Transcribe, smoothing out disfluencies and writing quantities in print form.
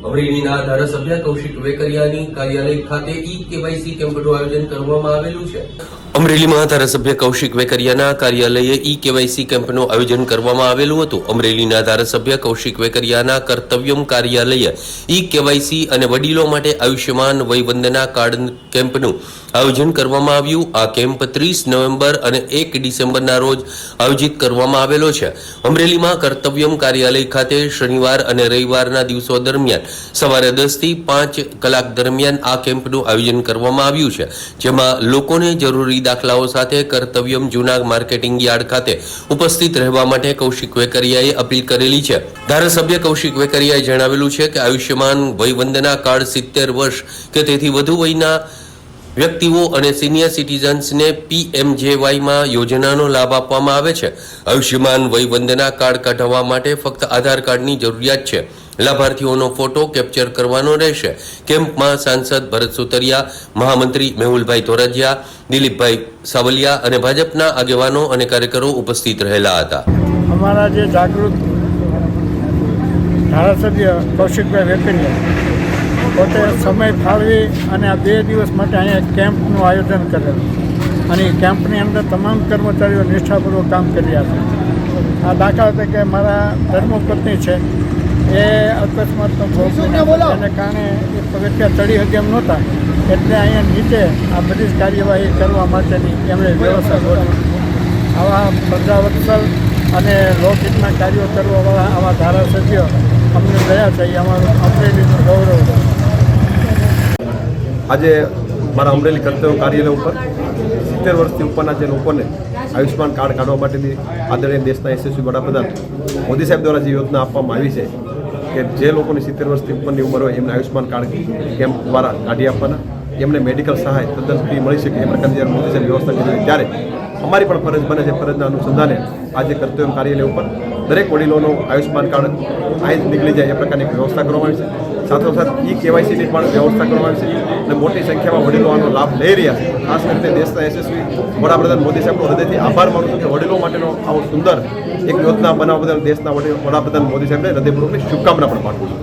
અમરેલીના ધારાસભ્ય કૌશિક વેકરિયાની કાર્યાલય ખાતે ઈ-કેવાયસી કેમ્પનું આયોજન કરવામાં આવેલું છે। અમરેલીમાં ધારાસભ્ય કૌશિક વેકરિયાના કાર્યાલયે ઈ-કેવાયસી કેમ્પનું આયોજન કરવામાં આવેલું હતું। અમરેલીના ધારાસભ્ય કૌશિક વેકરિયાના કર્તવ્યમ કાર્યાલયે ઈ-કેવાયસી અને વડીલો માટે આયુષ્યમાન વયવંદના કાર્ડ કેમ્પનું આયોજન કરવામાં આવ્યું। આ કેમ્પ 30 નવેમ્બર અને 1 ડિસેમ્બરના રોજ આયોજિત કરવામાં આવેલો છે। અમરેલીમાં કર્તવ્યમ કાર્યાલય ખાતે શનિવાર અને રવિવારના દિવસો દરમિયાન સવારે 10 થી 5 કલાક દરમિયાન આ કેમ્પનું આયોજન કરવામાં આવ્યું છે, જેમાં લોકોને જરૂરી દાખલાઓ સાથે કર્તવ્યમ જૂના માર્કેટિંગ યાર્ડ ખાતે ઉપસ્થિત રહેવા માટે કૌશિક વેકરિયાએ અપીલ કરેલી છે। ધારાસભ્ય કૌશિક વેકરિયાએ જણાવેલું છે કે આયુષ્યમાન વયવંદના કાર્ડ 70 વર્ષ કે તેથી વધુ વયના વ્યક્તિઓ અને સિનિયર સિટીઝન્સને PMJYમાં યોજનાનો લાભ આપવામાં આવે છે। આયુષ્યમાન વયવંદના કાર્ડ કઢાવવા માટે ફક્ત આધાર કાર્ડની જરૂરિયાત છે। લાભાર્થીઓનો ફોટો કેપ્ચર કરવાનો રહેશે। કેમ્પમાં સાંસદ ભરત સુતરિયા, મહામંત્રી મેહુલભાઈ ધોરજીયા, દિલીપભાઈ સાવલિયા અને ભાજપના આગેવાનો અને કાર્યકરો ઉપસ્થિત રહેલા હતા। અમારા જે જાગૃત ધારાસભ્ય કૌશિકભાઈ વેકરિયા પોતે સમય ફાળવી અને આ 2 દિવસ માટે અહીંયા કેમ્પનું આયોજન કરેલું અને એ કેમ્પની અંદર તમામ કર્મચારીઓ નિષ્ઠાપૂર્વક કામ કરી રહ્યા છે। આ દાખલા તરીકે મારા ધર્મપત્ની છે, એ અકસ્માતનો ભોગ બન્યા એને કારણે એ પગથિયા ચડી શકે એમ નહોતા, એટલે અહીંયા નીચે આ બધી જ કાર્યવાહી કરવા માટેની એમણે વ્યવસ્થા કરી। આવા પ્રજાવત્સલ અને લોકહિતના કાર્યો કરવાવાળા આવા ધારાસભ્યો અમને રહ્યા છે, એ અમારું અમરેલીનું ગૌરવ છે। આજે મારા અમરેલી કર્તવ્ય કાર્યાલય ઉપર 70 વર્ષથી ઉપરના જે લોકોને આયુષ્યમાન કાર્ડ કાઢવા માટેની આદરણીય દેશના યશસ્વી વડાપ્રધાન મોદી સાહેબ દ્વારા જે યોજના આપવામાં આવી છે કે જે લોકોની 70 વર્ષથી ઉપરની ઉંમર હોય એમને આયુષ્યમાન કાર્ડ કેમ્પ દ્વારા કાઢી આપવાના, એમને મેડિકલ સહાય તદ્દન ફ્રી મળી શકે એ પ્રકારની જ્યારે મોદી સાહેબ વ્યવસ્થા કરી ત્યારે અમારી પણ ફરજ બને છે। ફરજના અનુસંધાને આજે કર્તવ્ય કાર્યાલય ઉપર દરેક વડીલોનો આયુષ્યમાન કાર્ડ અહીં જ નીકળી જાય એ પ્રકારની વ્યવસ્થા કરવામાં આવી છે। સાથોસાથ ઈ-કેવાયસીની પણ વ્યવસ્થા કરવામાં આવી છે અને મોટી સંખ્યામાં વડીલો આનો લાભ લઈ રહ્યા છે। ખાસ કરીને દેશના યશસ્વી વડાપ્રધાન મોદી સાહેબનો હૃદયથી આભાર માનું છું કે વડીલો માટેનો આવો સુંદર એક યોજના બનાવવા બદલ દેશના વડાપ્રધાન મોદી સાહેબને હૃદયપૂર્વકની શુભકામના પણ પાઠવું છું।